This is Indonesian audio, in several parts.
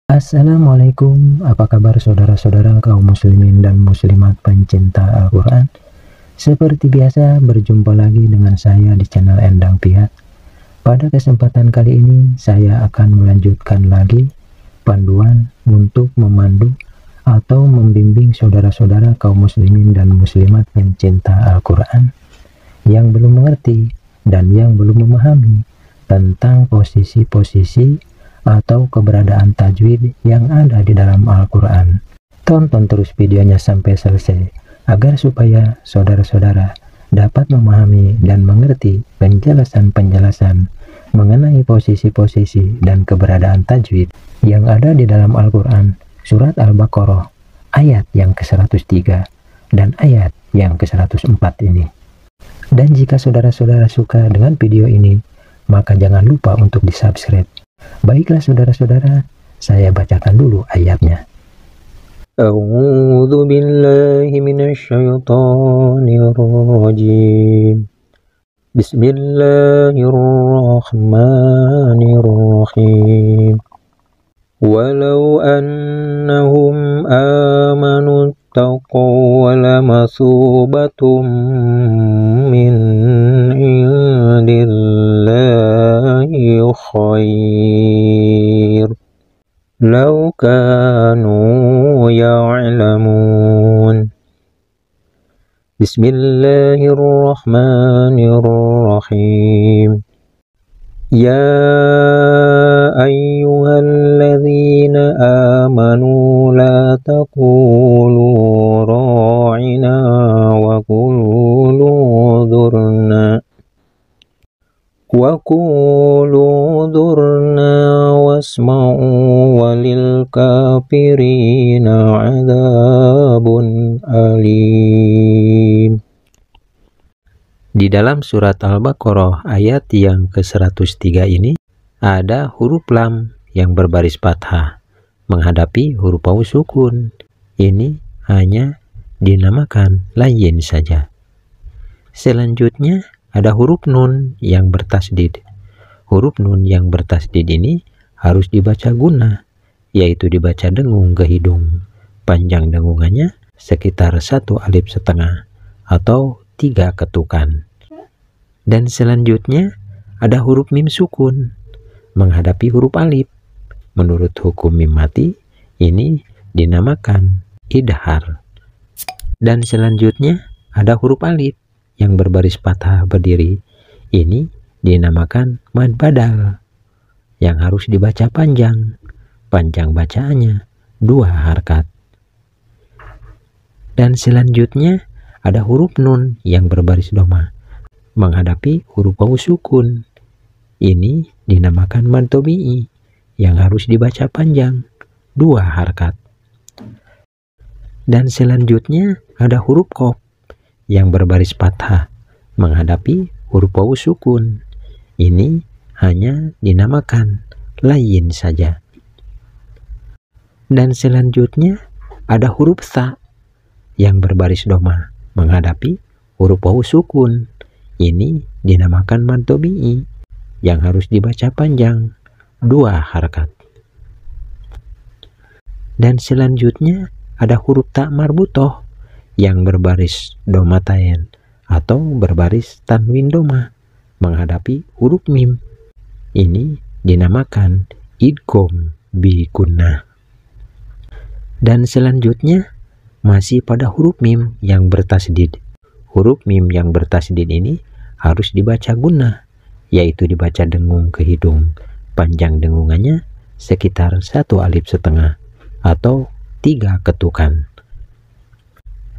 Assalamualaikum, apa kabar saudara-saudara kaum muslimin dan muslimat pencinta Al-Quran? Seperti biasa, berjumpa lagi dengan saya di channel Endang Piat. Pada kesempatan kali ini, saya akan melanjutkan lagi panduan untuk memandu atau membimbing saudara-saudara kaum muslimin dan muslimat pencinta Al-Quran yang belum mengerti dan yang belum memahami tentang posisi-posisi atau keberadaan tajwid yang ada di dalam Al-Quran. Tonton terus videonya sampai selesai, agar supaya saudara-saudara dapat memahami dan mengerti penjelasan-penjelasan mengenai posisi-posisi dan keberadaan tajwid yang ada di dalam Al-Quran, surat Al-Baqarah, ayat yang ke-103 dan ayat yang ke-104 ini. Dan jika saudara-saudara suka dengan video ini, maka jangan lupa untuk di-subscribe. Baiklah saudara-saudara, saya bacakan dulu ayatnya. A'udzu billahi minasyaitonir rajim. Bismillahirrahmanirrahim. Walau annahum amanu taqaw lamathubatum min indillahi khair law kanu ya'lamun. Bismillahirrahmanirrahim. Ya ayyuhalladzina amanu la taqulu ra'ina wa qulu dhurna wasma'u walil kafirina adzabun alim. Di dalam surat Al-Baqarah ayat yang ke-103 ini ada huruf lam yang berbaris fathah menghadapi huruf wawu sukun. Ini hanya dinamakan layyin saja. Selanjutnya ada huruf nun yang bertasdid. Huruf nun yang bertasdid ini harus dibaca gunnah, yaitu dibaca dengung ke hidung. Panjang dengungannya sekitar 1,5 alif atau 3 ketukan. Dan selanjutnya ada huruf mim sukun menghadapi huruf alif. Menurut hukum mim mati, ini dinamakan idhar. Dan selanjutnya ada huruf alif yang berbaris fathah berdiri. Ini dinamakan mad badal yang harus dibaca panjang. Panjang bacaannya 2 harkat. Dan selanjutnya ada huruf nun yang berbaris doma menghadapi huruf wawu sukun. Ini dinamakan mad tabi'i yang harus dibaca panjang 2 harkat. Dan selanjutnya ada huruf qaf yang berbaris fathah menghadapi huruf wawu sukun. Ini hanya dinamakan layyin saja. Dan selanjutnya ada huruf tha yang berbaris doma menghadapi huruf wawu sukun. Ini dinamakan mad tabi'i yang harus dibaca panjang 2 harkat. Dan selanjutnya ada huruf ta marbutah yang berbaris domatain atau berbaris tanwin doma menghadapi huruf mim. Ini dinamakan idgham bi gunnah. Dan selanjutnya masih pada huruf mim yang bertasdid. Huruf mim yang bertasdid ini harus dibaca gunnah, yaitu dibaca dengung ke hidung. Panjang dengungannya sekitar 1,5 alif atau 3 ketukan.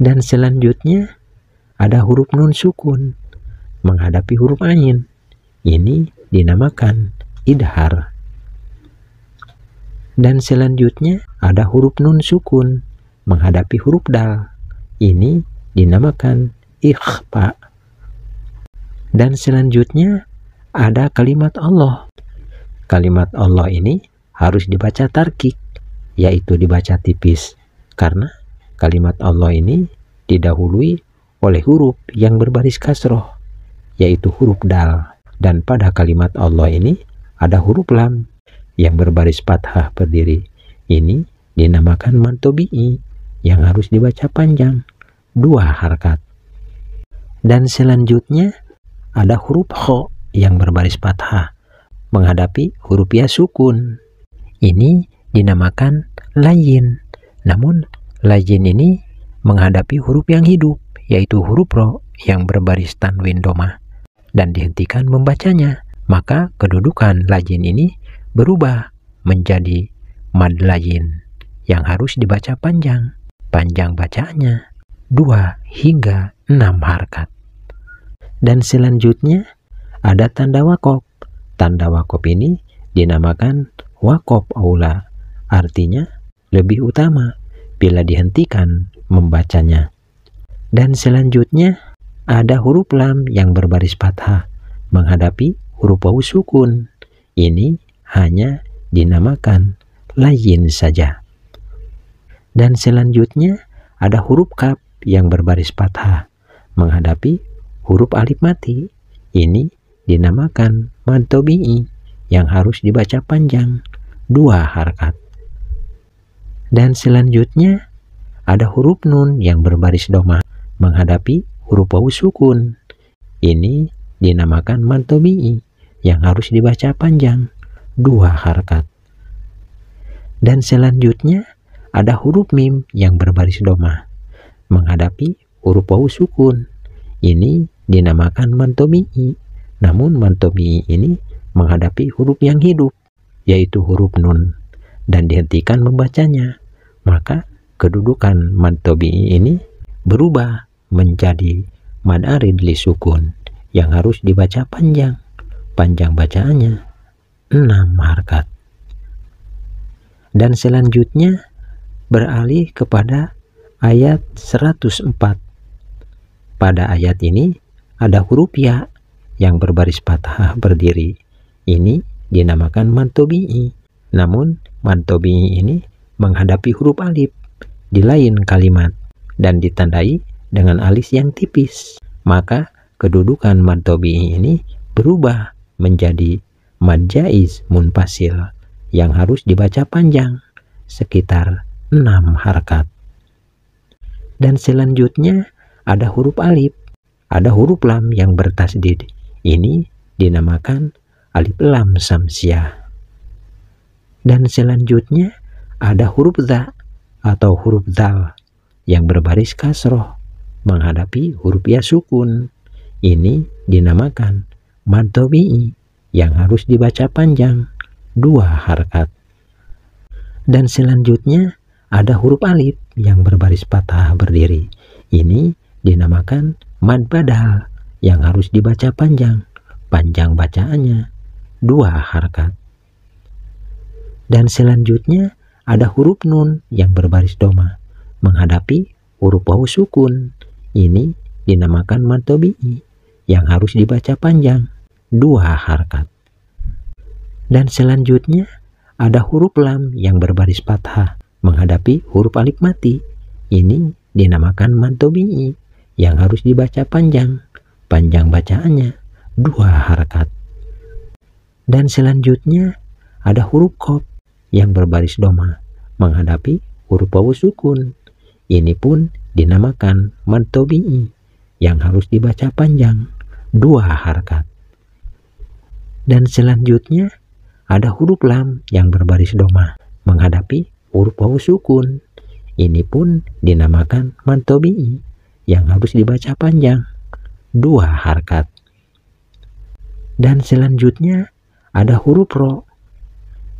Dan selanjutnya ada huruf nun sukun menghadapi huruf ain. Ini dinamakan idhar. Dan selanjutnya ada huruf nun sukun menghadapi huruf dal. Ini dinamakan ikhfa. Dan selanjutnya ada kalimat Allah. Kalimat Allah ini harus dibaca tarkik, yaitu dibaca tipis, karena kalimat Allah ini didahului oleh huruf yang berbaris kasroh, yaitu huruf dal. Dan pada kalimat Allah ini ada huruf lam yang berbaris fathah berdiri. Ini dinamakan mad tabi'i yang harus dibaca panjang, 2 harakat. Dan selanjutnya ada huruf kho yang berbaris fathah menghadapi huruf ya sukun. Ini dinamakan layin. Namun layin ini menghadapi huruf yang hidup, yaitu huruf ro yang berbaris tanwin domah dan dihentikan membacanya. Maka kedudukan layin ini berubah menjadi mad layin yang harus dibaca panjang. Panjang bacaannya 2 hingga 6 harakat. Dan selanjutnya ada tanda wakop. Tanda wakop ini dinamakan wakop aula, artinya lebih utama bila dihentikan membacanya. Dan selanjutnya ada huruf lam yang berbaris fathah menghadapi huruf wawu sukun. Ini hanya dinamakan layin saja. Dan selanjutnya ada huruf kaf yang berbaris fathah menghadapi huruf alif mati. Ini dinamakan mad tabi'i yang harus dibaca panjang, 2 harakat. Dan selanjutnya ada huruf nun yang berbaris domah menghadapi huruf wawu sukun. Ini dinamakan mad tabi'i yang harus dibaca panjang, 2 harakat. Dan selanjutnya ada huruf mim yang berbaris domah menghadapi huruf wawu sukun. Ini dinamakan mad tabi'i. Namun mad tabi'i ini menghadapi huruf yang hidup, yaitu huruf nun, dan dihentikan membacanya. Maka kedudukan mad tabi'i ini berubah menjadi mad arid li sukun yang harus dibaca panjang. Panjang bacaannya 6 harakat. Dan selanjutnya beralih kepada ayat 104. Pada ayat ini ada huruf ya yang berbaris fathah berdiri. Ini dinamakan mad tabi'i. Namun mad tabi'i ini menghadapi huruf alif di lain kalimat dan ditandai dengan alis yang tipis. Maka kedudukan mad tabi'i ini berubah menjadi mad jaiz munfasil yang harus dibaca panjang, sekitar 6 harakat. Dan selanjutnya ada huruf alif, ada huruf lam yang bertasdid. Ini dinamakan alif lam samsiah. Dan selanjutnya ada huruf za atau huruf zal yang berbaris kasroh menghadapi huruf ya sukun. Ini dinamakan mad tabi'i yang harus dibaca panjang, 2 harakat. Dan selanjutnya ada huruf alif yang berbaris fathah berdiri. Ini dinamakan mad badal yang harus dibaca panjang. Panjang bacaannya 2 harakat. Dan selanjutnya ada huruf nun yang berbaris domah menghadapi huruf wawu sukun. Ini dinamakan mad tabi'i yang harus dibaca panjang, 2 harakat. Dan selanjutnya ada huruf lam yang berbaris fathah menghadapi huruf alif mati. Ini dinamakan mad tabi'i yang harus dibaca panjang. Panjang bacaannya 2 harakat. Dan selanjutnya ada huruf qaf yang berbaris domah menghadapi huruf wawu sukun. Ini pun dinamakan mad tabi'i yang harus dibaca panjang, 2 harakat. Dan selanjutnya ada huruf lam yang berbaris domah menghadapi huruf wawu sukun. Ini pun dinamakan mad tabi'i yang harus dibaca panjang, 2 harakat. Dan selanjutnya ada huruf ro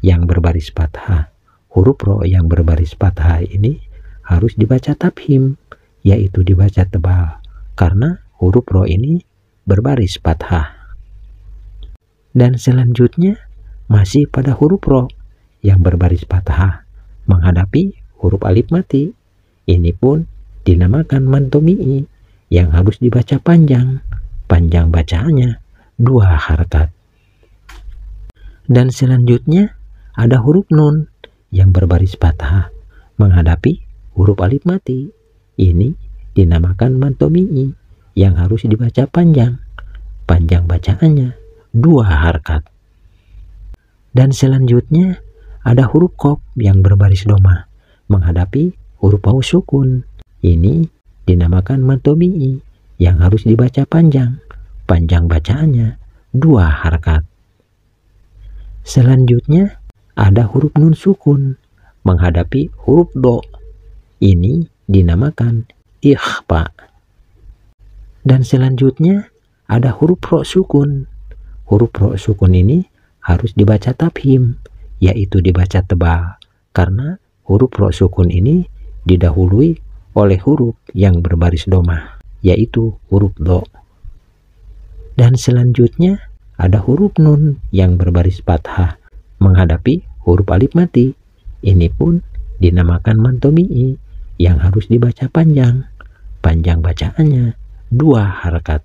yang berbaris fathah. Huruf ro yang berbaris fathah ini harus dibaca tafhim, yaitu dibaca tebal, karena huruf ro ini berbaris fathah. Dan selanjutnya masih pada huruf ro yang berbaris fathah menghadapi huruf alif mati. Ini pun dinamakan mad tabi'i yang harus dibaca panjang. Panjang bacaannya 2 harakat. Dan selanjutnya ada huruf nun yang berbaris fathah menghadapi huruf alif mati. Ini dinamakan mad tabi'i yang harus dibaca panjang. Panjang bacaannya 2 harakat. Dan selanjutnya ada huruf qaf yang berbaris doma menghadapi huruf waw sukun. Ini dinamakan mad tabi'i yang harus dibaca panjang. Panjang bacaannya 2 harakat. Selanjutnya ada huruf nun sukun menghadapi huruf do. Ini dinamakan ikhfa. Dan selanjutnya ada huruf ro sukun. Huruf ro sukun ini harus dibaca tafhim, yaitu dibaca tebal, karena huruf ro sukun ini didahului oleh huruf yang berbaris doma, yaitu huruf do. Dan selanjutnya ada huruf nun yang berbaris fathah menghadapi huruf alif mati. Ini pun dinamakan mad tabi'i yang harus dibaca panjang. Panjang bacaannya 2 harakat.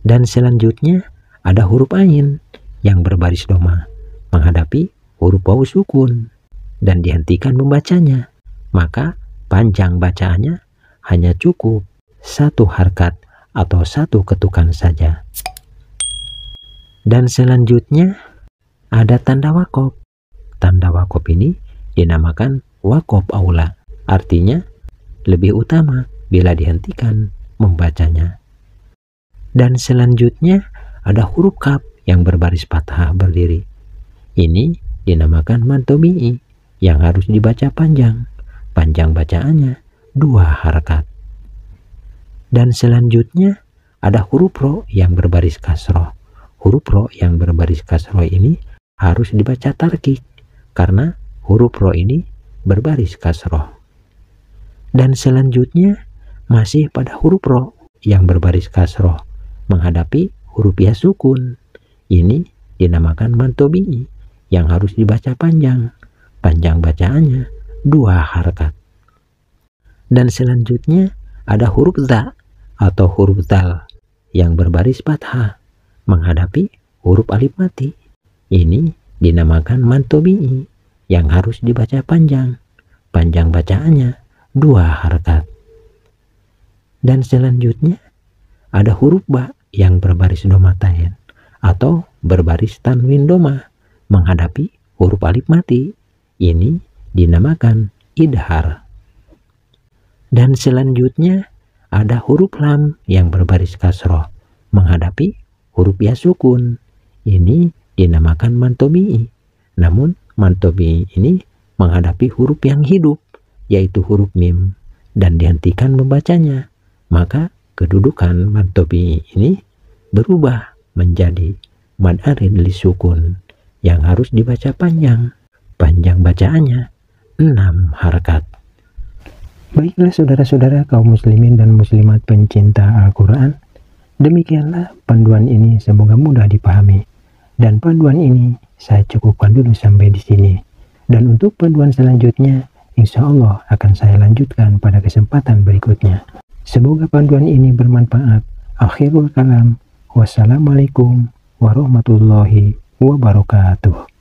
Dan selanjutnya ada huruf ain yang berbaris doma menghadapi huruf waw sukun dan dihentikan membacanya. Maka panjang bacaannya hanya cukup 1 harakat atau 1 ketukan saja. Dan selanjutnya ada tanda waqaf. Tanda waqaf ini dinamakan waqaf aula, artinya lebih utama bila dihentikan membacanya. Dan selanjutnya ada huruf kaf yang berbaris fathah berdiri. Ini dinamakan mad tabi'i yang harus dibaca panjang. Panjang bacaannya 2 harakat. Dan selanjutnya ada huruf ro yang berbaris kasroh. Huruf ro yang berbaris kasroh ini harus dibaca tarkik karena huruf ro ini berbaris kasroh. Dan selanjutnya masih pada huruf ro yang berbaris kasroh menghadapi huruf ya sukun. Ini dinamakan mad tabi'i yang harus dibaca panjang. Panjang bacaannya 2 harakat. Dan selanjutnya ada huruf za atau huruf zal yang berbaris fathah menghadapi huruf alif mati. Ini dinamakan mad tabi'i yang harus dibaca panjang. Panjang bacaannya 2 harakat. Dan selanjutnya ada huruf ba yang berbaris domatain atau berbaris tanwin doma menghadapi huruf alif mati. Ini dinamakan idhar. Dan selanjutnya ada huruf lam yang berbaris kasroh menghadapi huruf ya sukun. Ini dinamakan mad tabi'i. Namun mad tabi'i ini menghadapi huruf yang hidup, yaitu huruf mim, dan dihentikan membacanya. Maka kedudukan mad tabi'i ini berubah menjadi mad arid li sukun yang harus dibaca panjang. Panjang bacaannya 6 harakat. Baiklah saudara-saudara kaum muslimin dan muslimat pencinta Al-Quran, demikianlah panduan ini, semoga mudah dipahami. Dan panduan ini saya cukupkan dulu sampai di sini. Dan untuk panduan selanjutnya, insya Allah akan saya lanjutkan pada kesempatan berikutnya. Semoga panduan ini bermanfaat. Akhirul kalam. Wassalamualaikum warahmatullahi wabarakatuh.